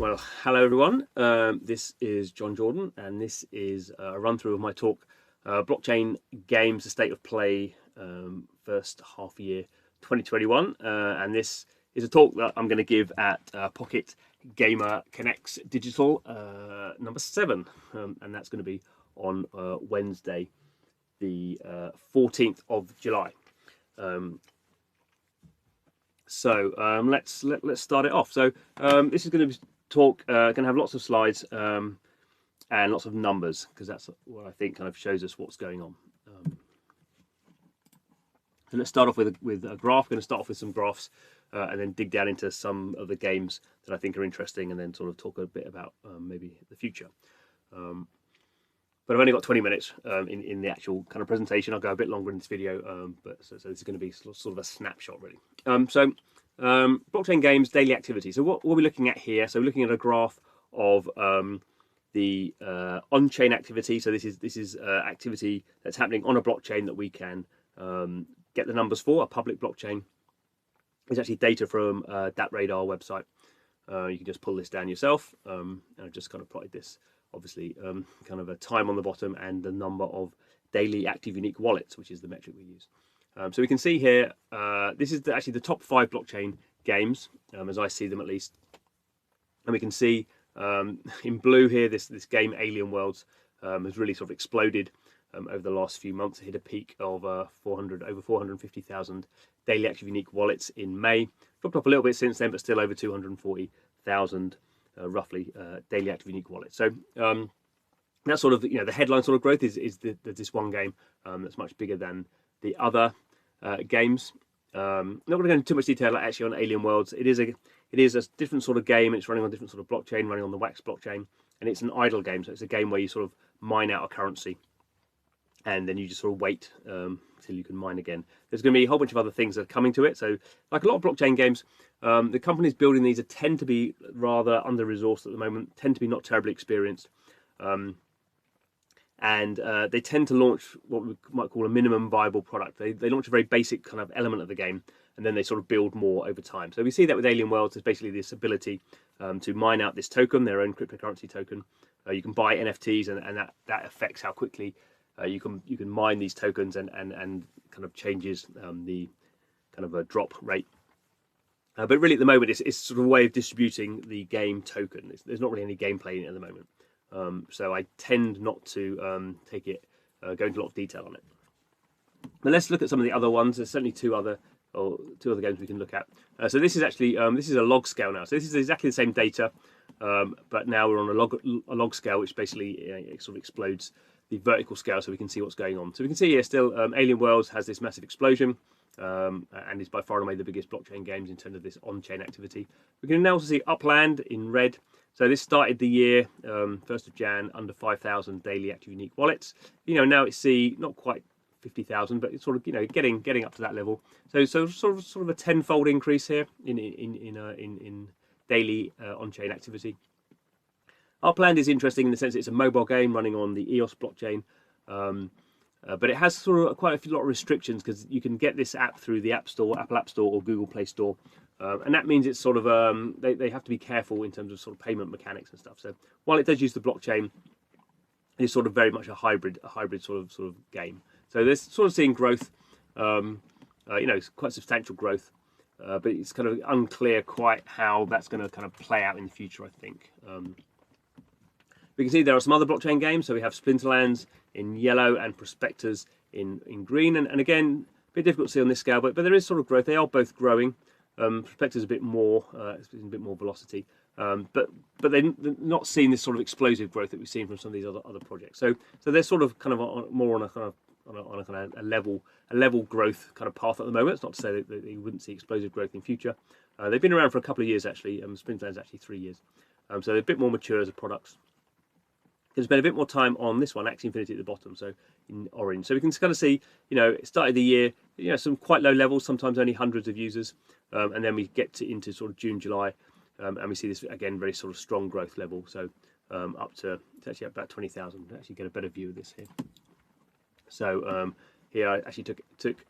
Well, hello everyone. This is John Jordan, and this is a run through of my talk, Blockchain Games: The State of Play, first half year 2021. And this is a talk that I'm going to give at Pocket Gamer Connects Digital number 7, and that's going to be on Wednesday, the 14th of July. Let's start it off. So this is going to be talk, going to have lots of slides and lots of numbers, because that's what I think kind of shows us what's going on. So let's start off with a graph. We're going to start off with some graphs and then dig down into some of the games that I think are interesting, and then sort of talk a bit about maybe the future. But I've only got 20 minutes in the actual kind of presentation. I'll go a bit longer in this video, so this is going to be sort of a snapshot, really. Blockchain games daily activity. So what are we looking at here? So we're looking at a graph of the on-chain activity. So this is activity that's happening on a blockchain that we can get the numbers for. A public blockchain. It's actually data from DatRadar website. You can just pull this down yourself. And I've just kind of plotted this. Obviously, kind of a time on the bottom and the number of daily active unique wallets, which is the metric we use. So we can see here, this is actually the top 5 blockchain games, as I see them at least. And we can see in blue here, this game Alien Worlds has really sort of exploded over the last few months. It hit a peak of over 450,000 daily active unique wallets in May. Dropped off a little bit since then, but still over 240,000 roughly daily active unique wallets. So that's sort of the headline sort of growth is this one game that's much bigger than the other games. Not going to go into too much detail actually on Alien Worlds. It is a different sort of game. It's running on a different sort of blockchain, running on the Wax blockchain, and it's an idle game. So it's a game where you sort of mine out a currency, and then you just sort of wait till you can mine again. There's going to be a whole bunch of other things that are coming to it. So like a lot of blockchain games, the companies building these tend to be rather under-resourced at the moment, tend to be not terribly experienced. And they tend to launch what we might call a minimum viable product. They launch a very basic kind of element of the game, and then they sort of build more over time. So we see that with Alien Worlds. There's basically this ability to mine out this token, their own cryptocurrency token. You can buy NFTs, and that affects how quickly you can mine these tokens, and kind of changes the kind of a drop rate. But really at the moment it's sort of a way of distributing the game token. There's not really any gameplay in it at the moment. So I tend not to go into a lot of detail on it. But let's look at some of the other ones. There's certainly two other games we can look at. So this is actually this is a log scale now. So this is exactly the same data, but now we're on a log scale, which basically it sort of explodes the vertical scale, so we can see what's going on. So we can see here still Alien Worlds has this massive explosion, and is by far and away the biggest blockchain games in terms of this on-chain activity. We can now also see Upland in red. So this started the year 1st of Jan under 5,000 daily active unique wallets. Now it's not quite 50,000, but it's sort of getting up to that level. So sort of a tenfold increase here in daily on-chain activity. Upland is interesting in the sense it's a mobile game running on the EOS blockchain, but it has sort of quite a lot of restrictions, because you can get this app through the App Store, Apple App Store or Google Play Store. And that means it's sort of they have to be careful in terms of sort of payment mechanics and stuff. So while it does use the blockchain, it's sort of very much a hybrid sort of game. So there's sort of seeing growth, it's quite substantial growth, but it's kind of unclear quite how that's going to kind of play out in the future, I think. We can see there are some other blockchain games. So we have Splinterlands in yellow and Prospectors in green, and again a bit difficult to see on this scale, but there is sort of growth. They are both growing. Prospector's a bit more, it's a bit more velocity, but they're not seeing this sort of explosive growth that we've seen from some of these other projects. So they're sort of kind of more on a kind of a level growth kind of path at the moment. It's not to say that you wouldn't see explosive growth in future. They've been around for a couple of years actually. Splinterland's actually 3 years, so they're a bit more mature as a products. There's been a bit more time on this one, Axi Infinity at the bottom, so in orange. So we can kind of see, it started the year, some quite low levels, sometimes only hundreds of users, and then we get into sort of June, July, and we see this again very sort of strong growth level. So up to it's actually about 20,000. Actually get a better view of this here. So here I actually took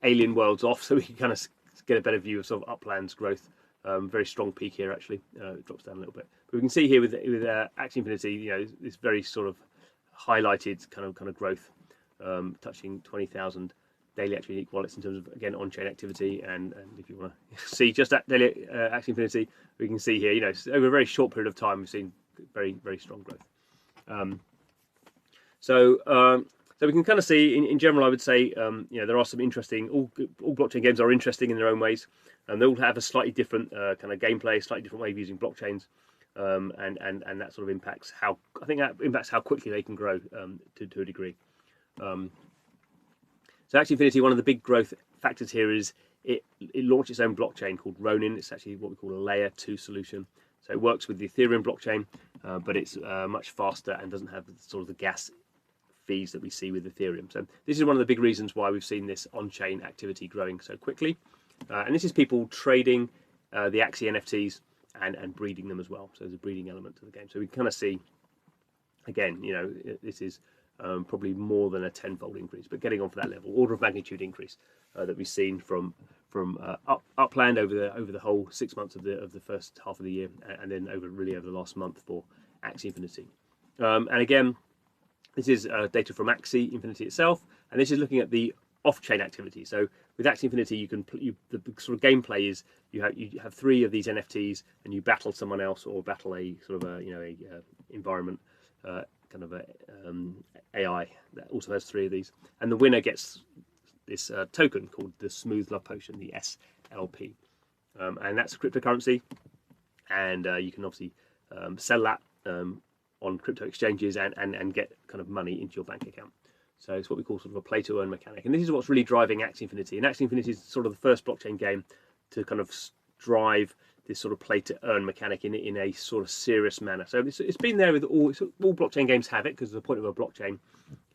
Alien Worlds off, so we can kind of get a better view of sort of Upland's growth Very strong peak here actually. It drops down a little bit, but we can see here with Axi Infinity, you know, this very sort of highlighted kind of growth, touching 20,000 daily active unique wallets in terms of, again, on-chain activity. And if you want to see just that daily Axi Infinity, we can see here, you know, over a very short period of time, we've seen very, very strong growth. So we can kind of see, in general, I would say, you know, there are some interesting, all blockchain games are interesting in their own ways, and they all have a slightly different kind of gameplay, slightly different way of using blockchains, and that sort of impacts how, I think that impacts how quickly they can grow to a degree. So Axi Infinity, one of the big growth factors here is it launched its own blockchain called Ronin. It's actually what we call a layer 2 solution. So it works with the Ethereum blockchain, but it's much faster and doesn't have sort of the gas fees that we see with Ethereum. So this is one of the big reasons why we've seen this on-chain activity growing so quickly. And this is people trading the Axi NFTs and breeding them as well. So there's a breeding element to the game. So we kind of see, again, you know, this is probably more than a tenfold increase, but getting on for that level, order of magnitude increase that we've seen from Upland over the whole 6 months of the first half of the year, and then over the last month for Axi Infinity. And again, this is data from Axi Infinity itself, and this is looking at the off-chain activity. So with Axi Infinity, the sort of gameplay is you have 3 of these NFTs, and you battle someone else or battle a sort of a environment. Kind of a AI that also has 3 of these, and the winner gets this token called the Smooth Love Potion, the SLP, and that's a cryptocurrency, and you can obviously sell that on crypto exchanges and get kind of money into your bank account. So it's what we call sort of a play to earn mechanic, and this is what's really driving Axi Infinity. And Axi Infinity is sort of the first blockchain game to kind of drive this sort of play to earn mechanic in a sort of serious manner. So it's been there with all blockchain games have it, because the point of a blockchain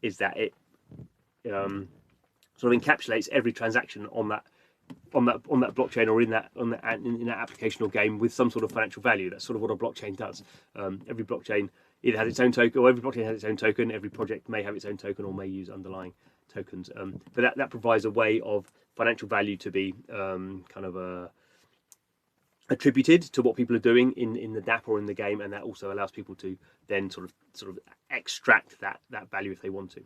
is that it sort of encapsulates every transaction on that blockchain or in that application or game with some sort of financial value. That's sort of what a blockchain does. Every blockchain either has its own token, or every blockchain has its own token. Every project may have its own token or may use underlying tokens. But that provides a way of financial value to be kind of attributed to what people are doing in the DApp or in the game, and that also allows people to then sort of extract that value if they want to.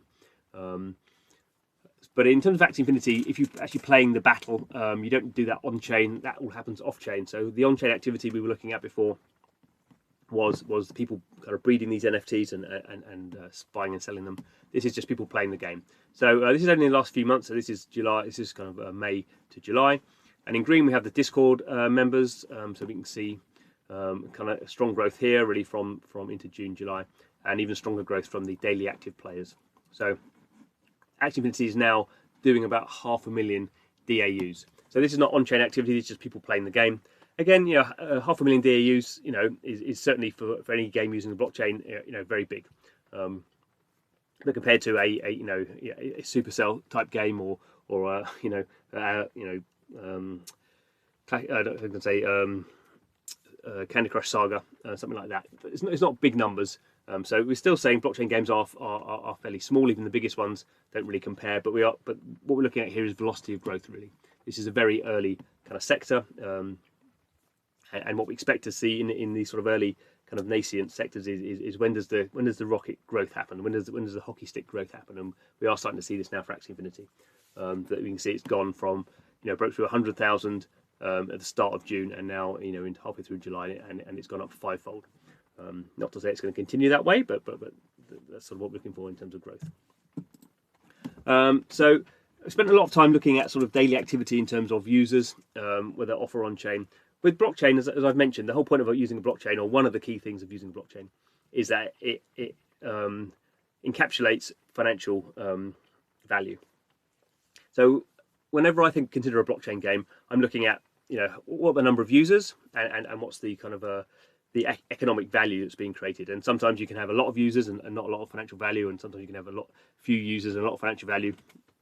But in terms of Axi Infinity, if you're actually playing the battle, you don't do that on-chain. That all happens off-chain. So the on-chain activity we were looking at before was people kind of breeding these NFTs and buying and selling them. This is just people playing the game. So this is only in the last few months. So this is July. This is kind of May to July. And in green we have the Discord members. So we can see kind of strong growth here, really from into June, July, and even stronger growth from the daily active players. So Axi Infinity is now doing about 500,000 DAUs. So this is not on-chain activity, it's just people playing the game. Again, you know, 500,000 DAUs, you know, is certainly for any game using the blockchain, you know, very big. But compared to a Supercell type game or Candy Crush Saga, something like that. But it's not big numbers. So we're still saying blockchain games are fairly small. Even the biggest ones don't really compare. But what we're looking at here is velocity of growth. Really, this is a very early kind of sector, and what we expect to see in these sort of early kind of nascent sectors is when does the rocket growth happen? When does the hockey stick growth happen? And we are starting to see this now for Axi Infinity. That we can see it's gone from, you know, broke through 100,000 at the start of June, and now, you know, into halfway through July, and it's gone up 5-fold. Not to say it's going to continue that way, but that's sort of what we're looking for in terms of growth. So I spent a lot of time looking at sort of daily activity in terms of users, whether off or on chain. With blockchain, as I've mentioned, the whole point of using a blockchain, or one of the key things of using a blockchain, is that it encapsulates financial value. So whenever I consider a blockchain game, I'm looking at, you know, what the number of users and what's the kind of the economic value that's being created. And sometimes you can have a lot of users and not a lot of financial value, and sometimes you can have few users and a lot of financial value.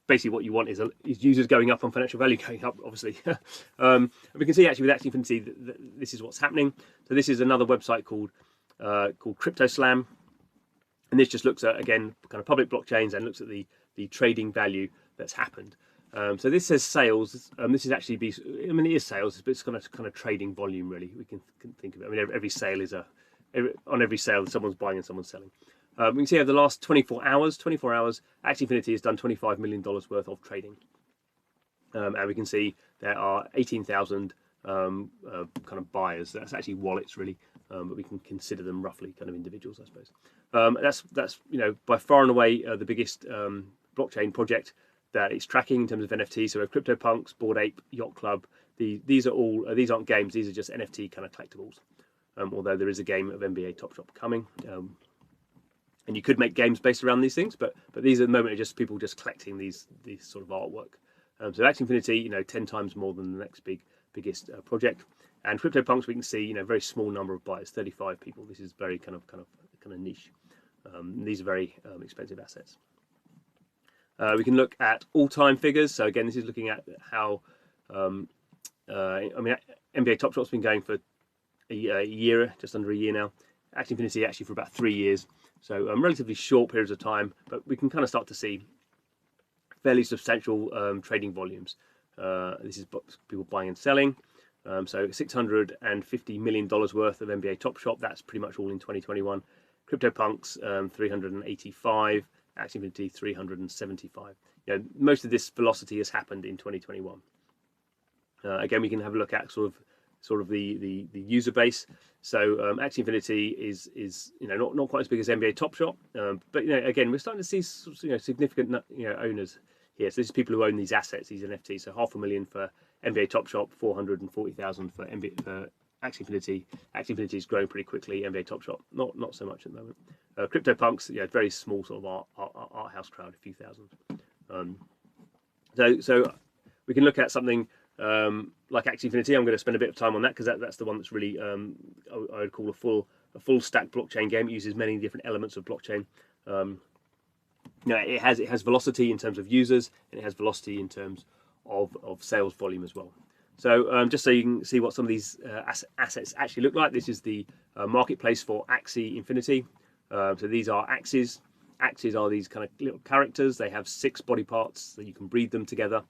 Basically, what you want is users going up and financial value going up, obviously. We can see actually with Axi Infinity that this is what's happening. So this is another website called CryptoSlam, and this just looks at, again, kind of public blockchains and looks at the trading value that's happened. So this says sales. This is actually I mean, it is sales, but it's kind of trading volume really. We can think of it. I mean, every sale is on every sale someone's buying and someone's selling. We can see over the last 24 hours, Axi Infinity has done $25 million worth of trading, and we can see there are 18,000 kind of buyers. That's actually wallets really, but we can consider them roughly kind of individuals, I suppose. That's by far and away the biggest blockchain project that it's tracking in terms of NFTs. So we have CryptoPunks, Bored Ape, Yacht Club. These aren't games. These are just NFT kind of collectibles. Although there is a game of NBA Top Shop coming, and you could make games based around these things, but these at the moment are just people just collecting these sort of artwork. So Axi Infinity, 10 times more than the next biggest project. And CryptoPunks, we can see, very small number of buyers, 35 people. This is very kind of niche. These are very expensive assets. We can look at all-time figures. So again, this is looking at how, NBA Top Shop's been going for a year, just under a year now. Axi Infinity actually for about 3 years. So relatively short periods of time, but we can kind of start to see fairly substantial trading volumes. This is people buying and selling. So $650 million worth of NBA Top Shop. That's pretty much all in 2021. CryptoPunks 385. Axi Infinity 375. Most of this velocity has happened in 2021. Again, we can have a look at sort of the user base. So Axi Infinity is not quite as big as NBA Top Shop, but again, we're starting to see significant owners here. So this is people who own these assets, these NFTs. So $500,000 for NBA Top Shop, 440,000 for Axi Infinity. Axi Infinity is growing pretty quickly. NBA Top Shop, not so much at the moment. CryptoPunks, very small sort of art house crowd, a few thousand. So we can look at something like Axi Infinity. I'm going to spend a bit of time on that because that's the one that's really I would call a full stack blockchain game. It uses many different elements of blockchain. It has velocity in terms of users, and it has velocity in terms of sales volume as well. So just so you can see what some of these assets actually look like, this is the marketplace for Axi Infinity. So these are axes. Axes are these kind of little characters. They have 6 body parts, so you can breed them together,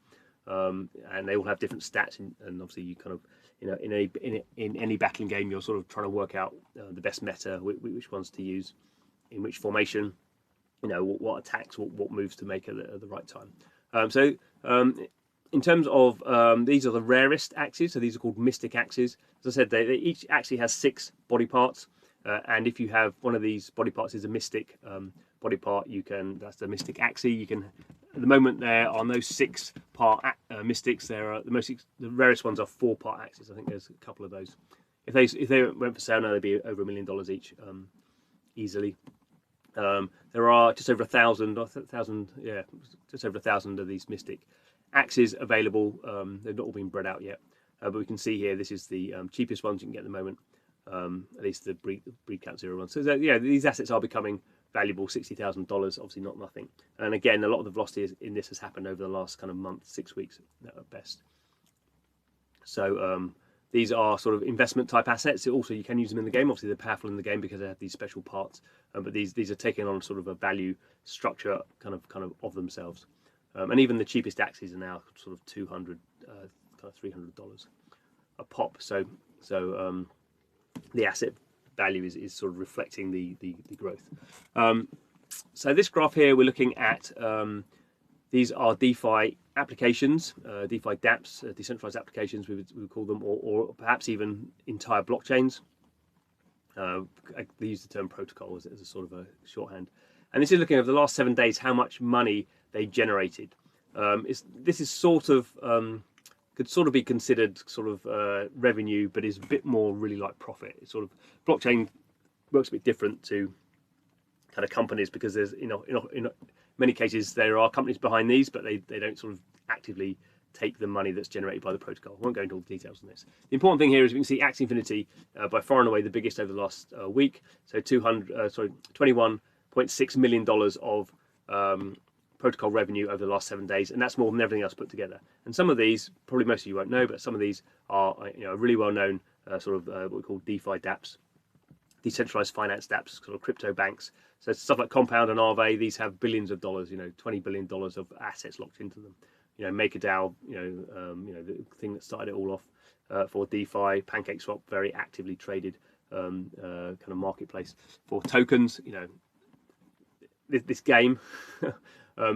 and they all have different stats. And obviously, you kind of in any battling game, you're sort of trying to work out the best meta, which ones to use, in which formation, what attacks, what moves to make at the right time. In terms of these are the rarest axes, so these are called mystic axes. As I said, they each actually has 6 body parts, and if you have one of these body parts is a mystic body part, that's the mystic axis. You can, at the moment, there are no 6-part mystics. There are the rarest ones are 4-part axes. I think there's a couple of those. If they went for sale now, they'd be over $1 million each, easily. There are just over 1,000, just over 1,000 of these mystic axes available. They've not all been bred out yet, but we can see here this is the cheapest ones you can get at the moment, at least the breed count 0 ones. So these assets are becoming valuable. $60,000, obviously not nothing. And again, a lot of the velocity in this has happened over the last kind of month, 6 weeks at best. So these are sort of investment type assets. Also, you can use them in the game. Obviously, they're powerful in the game because they have these special parts. But these are taking on sort of a value structure kind of themselves. And even the cheapest axes are now sort of $200, kind of $300 a pop. So the asset value is sort of reflecting the growth. So this graph here, we're looking at these are DeFi applications, DeFi dApps, decentralized applications we would call them, or perhaps even entire blockchains. They use the term protocol as a sort of a shorthand. And this is looking over the last 7 days how much money they generated. This is sort of could sort of be considered sort of revenue, but is a bit more really like profit. It's sort of blockchain works a bit different to kind of companies because there's in many cases there are companies behind these, but they don't sort of actively take the money that's generated by the protocol. I won't go into all the details on this. The important thing here is we can see Axi Infinity by far and away the biggest over the last week. So $21.6 million of protocol revenue over the last 7 days, and that's more than everything else put together. And some of these, probably most of you won't know, but some of these are really well known sort of what we call DeFi dApps, decentralized finance dApps, sort of crypto banks. So stuff like Compound and Aave, these have billions of dollars, $20 billion of assets locked into them. MakerDAO, the thing that started it all off for DeFi. PancakeSwap, very actively traded kind of marketplace for tokens. This game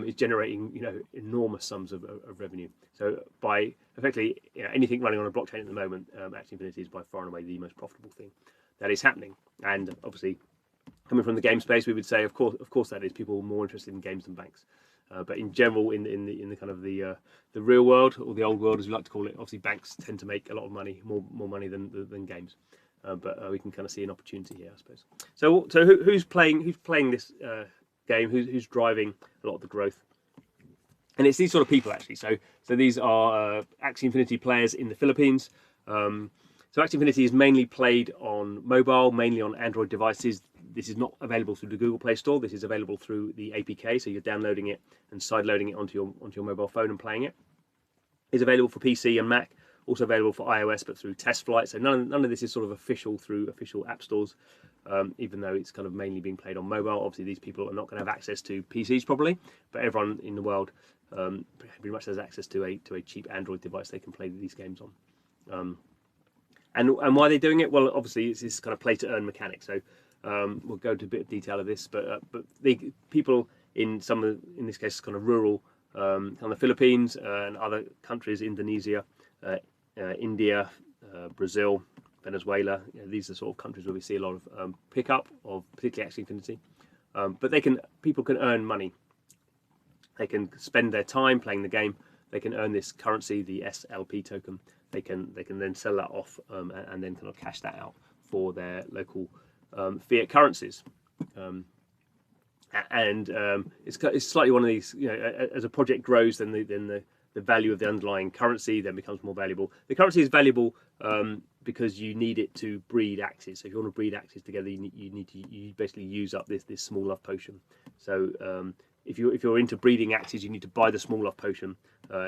is generating enormous sums of revenue. So by effectively anything running on a blockchain at the moment, Axi Infinity is by far and away the most profitable thing that is happening. And obviously, coming from the game space, we would say, of course, that is. People are more interested in games than banks. But in general, in the kind of the real world, or the old world as we like to call it, obviously banks tend to make a lot of money, more money than games. But we can kind of see an opportunity here, I suppose. So who's playing this game? Who's driving a lot of the growth? And it's these sort of people actually. So these are Axi Infinity players in the Philippines. So Axi Infinity is mainly played on mobile, mainly on Android devices. This is not available through the Google Play Store. This is available through the APK. So you're downloading it and sideloading it onto your mobile phone and playing it. It's available for PC and Mac. Also available for iOS, but through test flight. So none of this is sort of official through official app stores, even though it's kind of mainly being played on mobile. Obviously, these people are not going to have access to PCs probably, but everyone in the world pretty much has access to a cheap Android device they can play these games on. And why are they doing it? Well, obviously, it's this kind of play to earn mechanic. So we'll go into a bit of detail of this, but the people in in this case, kind of rural, kind of Philippines and other countries, Indonesia, India, Brazil, Venezuela. These are sort of countries where we see a lot of pickup of particularly Axi Infinity. But people can earn money. They can spend their time playing the game. They can earn this currency, the SLP token. They can then sell that off and then kind of cash that out for their local fiat currencies. It's slightly one of these. As a project grows, then the value of the underlying currency then becomes more valuable. The currency is valuable because you need it to breed axes. So if you want to breed axes together, you basically use up this small love potion. So if you're into breeding axes, you need to buy the small love potion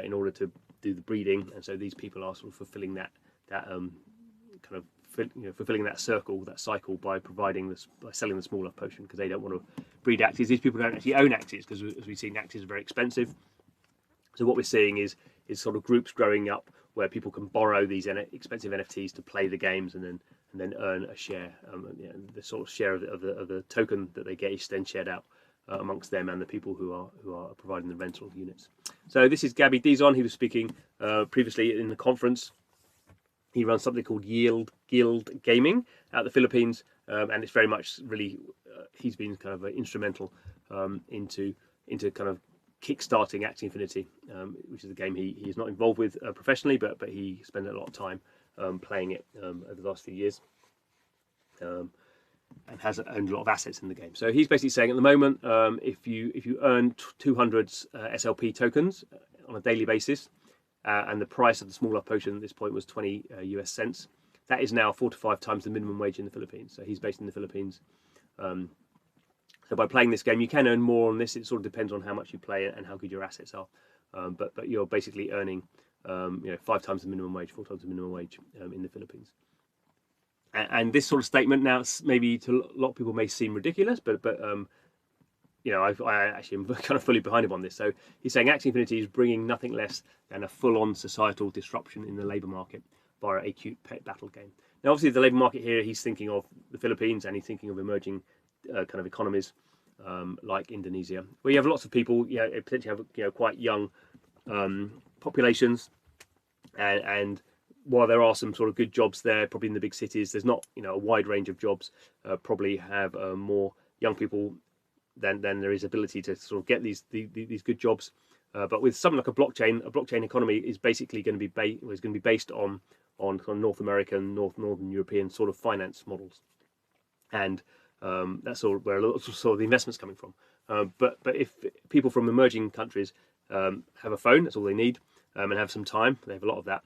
in order to do the breeding. And so these people are sort of fulfilling that fulfilling that cycle by selling the small love potion, because they don't want to breed axes. These people don't actually own axes, because as we've seen, axes are very expensive. So what we're seeing is sort of groups growing up where people can borrow these expensive NFTs to play the games and then earn a share. The sort of share of the token that they get is then shared out amongst them and the people who are providing the rental units. So this is Gabby Dieson. He was speaking previously in the conference. He runs something called Yield Guild Gaming out of the Philippines, and it's very much really he's been kind of instrumental into kind of kickstarting Axi Infinity, which is a game he is not involved with professionally, but he spent a lot of time playing it over the last few years, and has owned a lot of assets in the game. So he's basically saying at the moment, if you earn 200 SLP tokens on a daily basis, and the price of the small love potion at this point was 20 US cents, that is now 4 to 5 times the minimum wage in the Philippines. So he's based in the Philippines. So by playing this game, you can earn more on this. It sort of depends on how much you play and how good your assets are. But you're basically earning 5 times the minimum wage, 4 times the minimum wage in the Philippines. And this sort of statement now, maybe to a lot of people may seem ridiculous, but I actually am kind of fully behind him on this. So he's saying Axi Infinity is bringing nothing less than a full-on societal disruption in the labour market via a cute pet battle game. Now, obviously, the labour market here, he's thinking of the Philippines, and he's thinking of emerging kind of economies like Indonesia, where you have lots of people, potentially have quite young populations, and while there are some sort of good jobs there, probably in the big cities, there's not a wide range of jobs. Probably have more young people than there is ability to sort of get these good jobs. But with something like a blockchain economy is basically going to be based on kind of North American, Northern European sort of finance models, and that's sort of where a lot of sort of the investment's coming from. But if people from emerging countries have a phone, that's all they need, and have some time, they have a lot of that.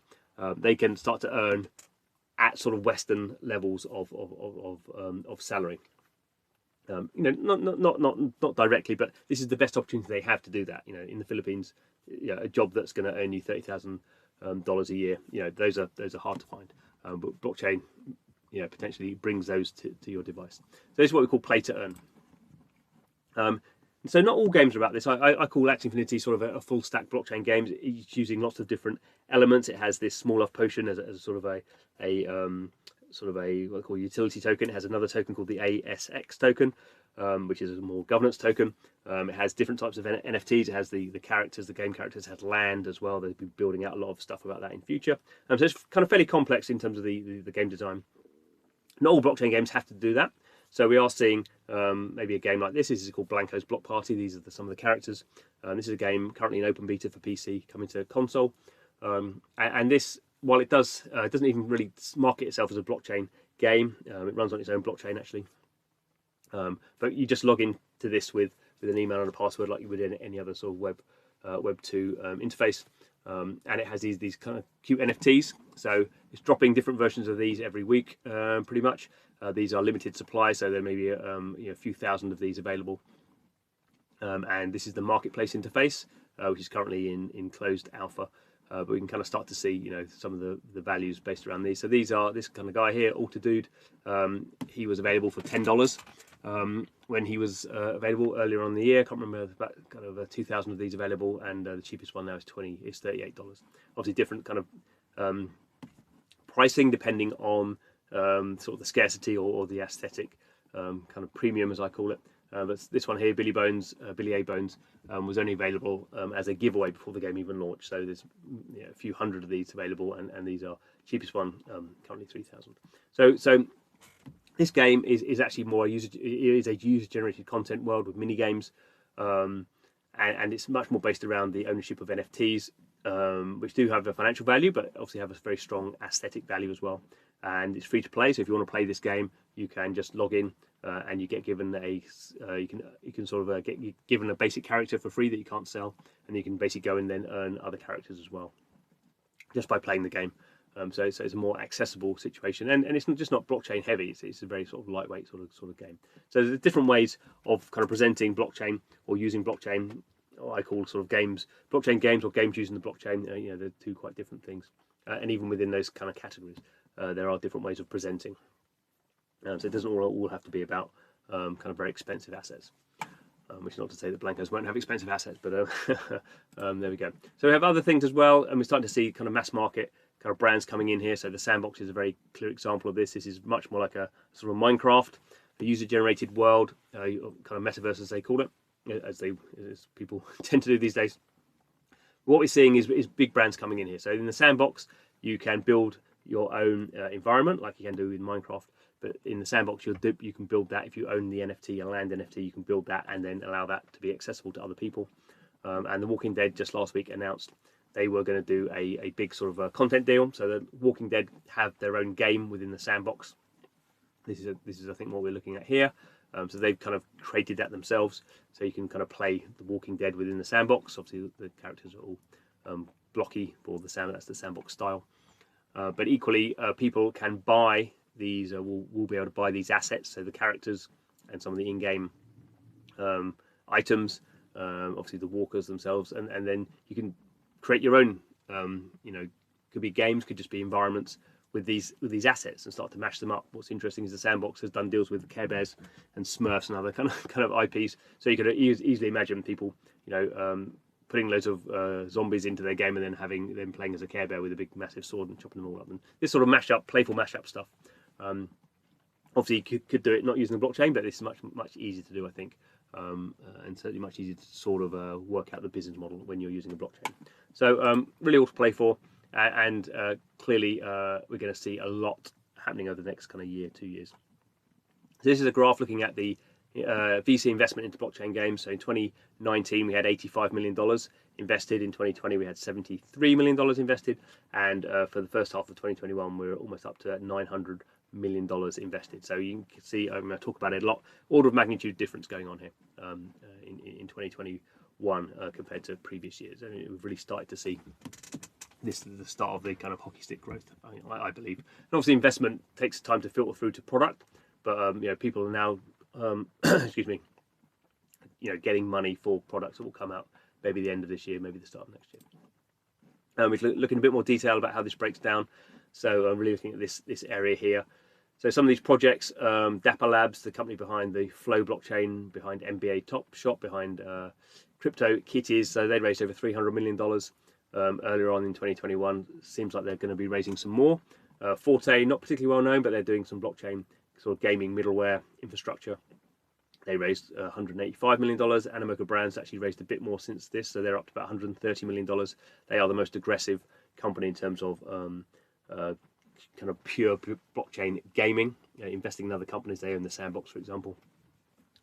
They can start to earn at sort of Western levels of salary. Not directly, but this is the best opportunity they have to do that. In the Philippines, a job that's going to earn you $30,000 a year. Those are hard to find. But blockchain, potentially brings those to your device. So this is what we call play to earn. So not all games are about this. I call Axi Infinity sort of a full stack blockchain game. It's using lots of different elements. It has this small off potion as a sort of what I call utility token. It has another token called the ASX token, which is a more governance token. It has different types of NFTs. It has the characters, the game characters. It has land as well. They'll be building out a lot of stuff about that in future. So it's kind of fairly complex in terms of the game design. Not all blockchain games have to do that. So we are seeing maybe a game like this. This is called Blancos Block Party. These are some of the characters. This is a game currently in open beta for PC, coming to console. And this, while it doesn't even really market itself as a blockchain game. It runs on its own blockchain actually. But you just log into this with an email and a password like you would in any other sort of Web 2 interface. And it has these kind of cute NFTs. So it's dropping different versions of these every week, pretty much. These are limited supply, so there may be a few thousand of these available. And this is the marketplace interface, which is currently in closed alpha. But we can kind of start to see, some of the values based around these. So these are this kind of guy here, Alter Dude. He was available for $10 when he was available earlier on in the year. I can't remember, about kind of 2,000 of these available, and the cheapest one now is $38. Obviously, different kind of pricing depending on sort of the scarcity or the aesthetic kind of premium, as I call it. But this one here, Billy A. Bones, was only available as a giveaway before the game even launched. So there's a few hundred of these available, and these are cheapest one currently 3,000. So this game is actually more a user-generated content world with mini games, and it's much more based around the ownership of NFTs, which do have a financial value, but obviously have a very strong aesthetic value as well. And it's free to play. So if you want to play this game, you can just log in. And you get given you can sort of get given a basic character for free that you can't sell, and you can basically go and then earn other characters as well, just by playing the game. So it's a more accessible situation, and it's just not blockchain heavy. It's a very sort of lightweight sort of game. So there's different ways of kind of presenting blockchain or using blockchain. Or I call sort of blockchain games or games using the blockchain. They're two quite different things, and even within those kind of categories, there are different ways of presenting. So it doesn't all have to be about kind of very expensive assets, which is not to say that blancos won't have expensive assets, but there we go. So we have other things as well, and we're starting to see kind of mass market kind of brands coming in here. So the Sandbox is a very clear example of this. This is much more like a sort of Minecraft, a user-generated world, kind of metaverse as they call it, as people tend to do these days. What we're seeing is big brands coming in here. So in the Sandbox, you can build your own environment like you can do in Minecraft. But in the Sandbox, you can build that. If you own the NFT, a land NFT, you can build that and then allow that to be accessible to other people. And The Walking Dead just last week announced they were going to do a big sort of a content deal. So the Walking Dead have their own game within the Sandbox. This is I think what we're looking at here. So they've kind of created that themselves. So you can kind of play The Walking Dead within the Sandbox. Obviously, the characters are all blocky for the Sandbox. That's the Sandbox style. But equally, people can buy these. Will be able to buy these assets. So the characters and some of the in-game items. Obviously, the walkers themselves, and then you can create your own. Could be games, could just be environments with these assets and start to mash them up. What's interesting is the Sandbox has done deals with Care Bears and Smurfs and other kind of IPs. So you could easily imagine people, putting loads of zombies into their game and then having them playing as a Care Bear with a big massive sword and chopping them all up. And this sort of playful mashup stuff. Obviously, you could do it not using the blockchain, but this is much easier to do, I think, and certainly much easier to sort of work out the business model when you're using a blockchain. So really all to play for. And clearly, we're going to see a lot happening over the next kind of year, 2 years. So this is a graph looking at the VC investment into blockchain games. So in 2019, we had $85 million invested. In 2020, we had $73 million invested. And for the first half of 2021, we're almost up to $900 million invested. So you can see, I'm going to talk about it a lot, order of magnitude difference going on here in 2021 compared to previous years. And we've really started to see this is the start of the kind of hockey stick growth, I believe. And obviously, investment takes time to filter through to product, but people are now, excuse me, getting money for products that will come out maybe the end of this year, maybe the start of next year. We look in a bit more detail about how this breaks down. So I'm really looking at this area here. So some of these projects, Dapper Labs, the company behind the Flow blockchain, behind NBA Top Shot, behind Crypto Kitties, so they raised over $300 million earlier on in 2021. Seems like they're going to be raising some more. Forte, not particularly well known, but they're doing some blockchain sort of gaming middleware infrastructure. They raised $185 million. Animoca Brands actually raised a bit more since this, so they're up to about $130 million. They are the most aggressive company in terms of kind of pure blockchain gaming, investing in other companies. They own the Sandbox, for example.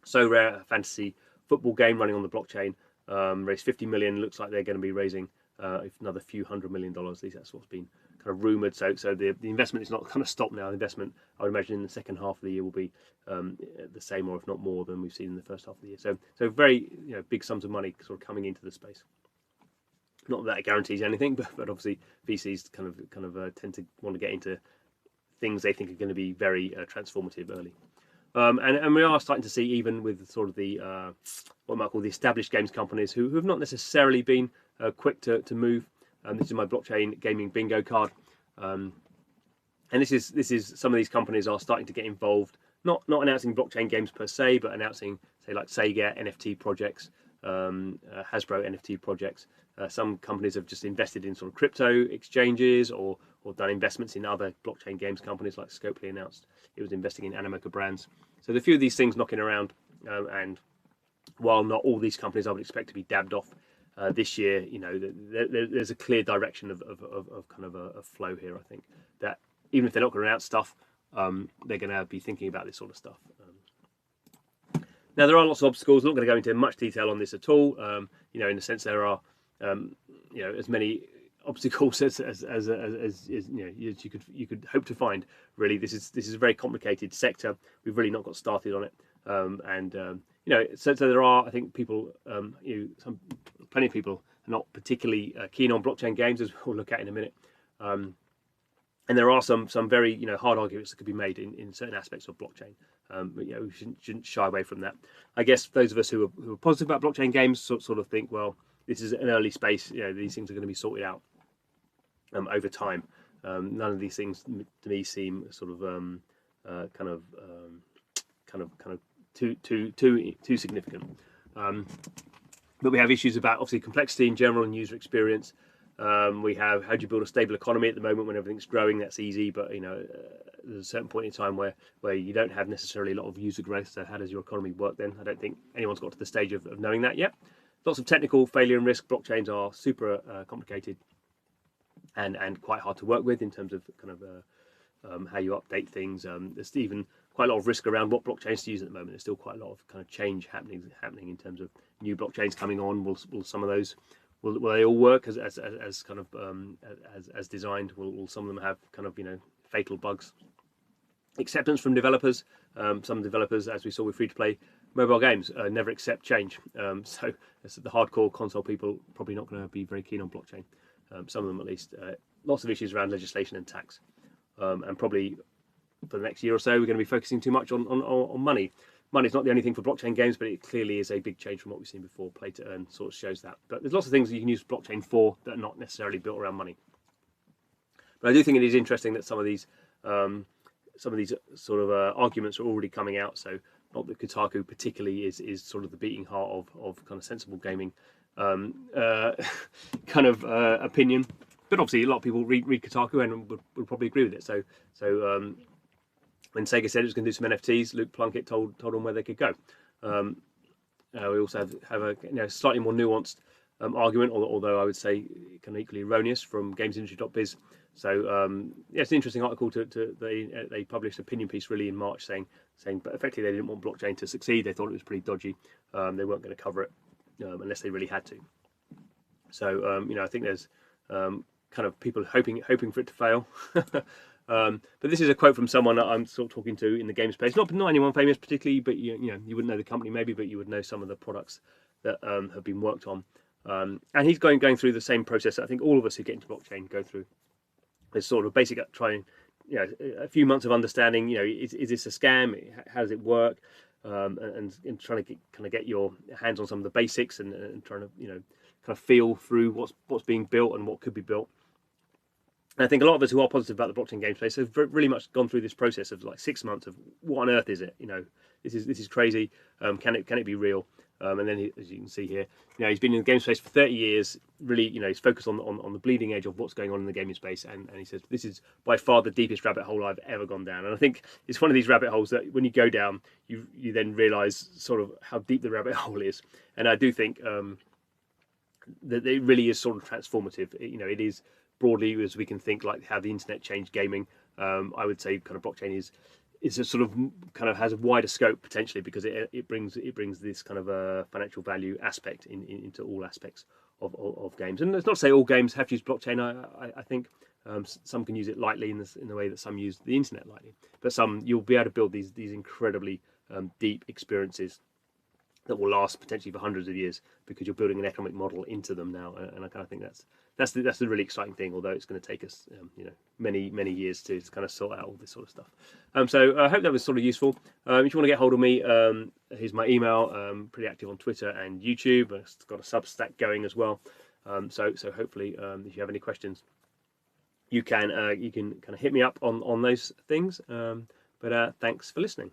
So Rare, a fantasy football game running on the blockchain, raised 50 million. Looks like they're going to be raising another few $100 million. That's what's been kind of rumored. So the investment is not kind of stopped now. The investment, I would imagine, in the second half of the year will be the same, or if not more, than we've seen in the first half of the year. So very big sums of money sort of coming into the space. Not that it guarantees anything, but obviously VCs kind of tend to want to get into things they think are going to be very transformative early. And we are starting to see, even with sort of the what I might call the established games companies who have not necessarily been quick to move. This is my blockchain gaming bingo card, and this is some of these companies are starting to get involved. Not announcing blockchain games per se, but announcing, say, like Sega NFT projects, Hasbro NFT projects. Some companies have just invested in sort of crypto exchanges or done investments in other blockchain games companies, like Scopely announced it was investing in Animoca Brands. So there are a few of these things knocking around, and while not all these companies I would expect to be dabbed off this year, there's a clear direction of kind of a flow here. I think that even if they're not going to announce stuff, they're going to be thinking about this sort of stuff. Now, there are lots of obstacles. I'm not going to go into much detail on this at all. In the sense there are as many obstacles as you could hope to find. Really, this is a very complicated sector. We've really not got started on it, so there are, I think, people, plenty of people are not particularly keen on blockchain games, as we'll look at in a minute. And there are some very hard arguments that could be made in certain aspects of blockchain. We shouldn't shy away from that. I guess those of us who are positive about blockchain games sort of think, well, this is an early space. These things are going to be sorted out over time. None of these things to me seem sort of kind of too significant. But we have issues about, obviously, complexity in general and user experience. We have, how do you build a stable economy at the moment when everything's growing? That's easy, but there's a certain point in time where you don't have necessarily a lot of user growth. So how does your economy work then? I don't think anyone's got to the stage of knowing that yet. Lots of technical failure and risk. Blockchains are super complicated and quite hard to work with in terms of kind of how you update things. There's even quite a lot of risk around what blockchains to use at the moment. There's still quite a lot of kind of change happening in terms of new blockchains coming on. Will some of those will they all work as kind of as designed? Will some of them have kind of fatal bugs? Acceptance from developers. Some developers, as we saw with free-to-play mobile games, never accept change. So the hardcore console people probably not going to be very keen on blockchain. Some of them, at least. Lots of issues around legislation and tax, and probably for the next year or so, we're going to be focusing too much on money. Money's not the only thing for blockchain games, but it clearly is a big change from what we've seen before. Play to earn sort of shows that. But there's lots of things that you can use blockchain for that are not necessarily built around money. But I do think it is interesting that some of these sort of arguments are already coming out. So not that Kotaku particularly is sort of the beating heart of kind of sensible gaming kind of opinion. But obviously a lot of people read Kotaku and would probably agree with it. So when Sega said it was going to do some NFTs, Luke Plunkett told them where they could go. We also have a slightly more nuanced argument, although I would say kind of equally erroneous, from gamesindustry.biz. So it's an interesting article. They published an opinion piece really in March saying, but effectively they didn't want blockchain to succeed. They thought it was pretty dodgy. They weren't going to cover it unless they really had to. So I think there's kind of people hoping for it to fail. But this is a quote from someone that I'm sort of talking to in the game space. Not anyone famous particularly, but you wouldn't know the company maybe, but you would know some of the products that have been worked on. And he's going through the same process that I think all of us who get into blockchain go through. It's sort of basic trying, a few months of understanding. Is this a scam? How does it work? And trying to get your hands on some of the basics and trying to kind of feel through what's being built and what could be built. And I think a lot of us who are positive about the blockchain game space have really much gone through this process of like 6 months of what on earth is it? This is crazy. Can it be real? And then, as you can see here, he's been in the game space for 30 years. Really, he's focused on the bleeding edge of what's going on in the gaming space. And he says this is by far the deepest rabbit hole I've ever gone down. And I think it's one of these rabbit holes that when you go down, you then realise sort of how deep the rabbit hole is. And I do think that it really is sort of transformative. It is broadly as we can think like how the internet changed gaming. I would say kind of blockchain is a sort of kind of has a wider scope potentially because it brings this kind of a financial value aspect into all aspects of games. And it's not to say all games have to use blockchain. I think some can use it lightly in the way that some use the internet lightly, but some you'll be able to build these incredibly deep experiences that will last potentially for hundreds of years because you're building an economic model into them now. And I kind of think that's the really exciting thing, although it's going to take us many years to kind of sort out all this sort of stuff. So I hope that was sort of useful. If you want to get hold of me, here's my email. Pretty active on Twitter and YouTube. I've got a Substack going as well. So hopefully if you have any questions, you can kind of hit me up on those things. But thanks for listening.